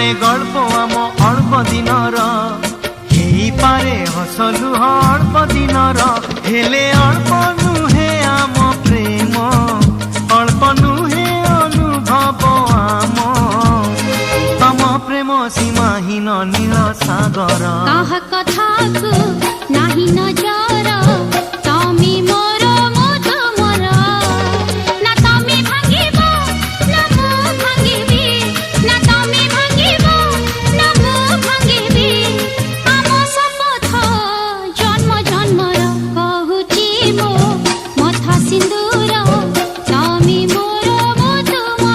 ହେଇପାরে গল্প আম অল্প দিনর, ହେଇপারে হস লুহ অল্প দিনর, হেলে অল্প নুহে আম প্রেম, অল্প নুহে অনুভব আম। তম প্রেম সীমাহীন নীল সাগর, কাহা কথাকু নাহি নজর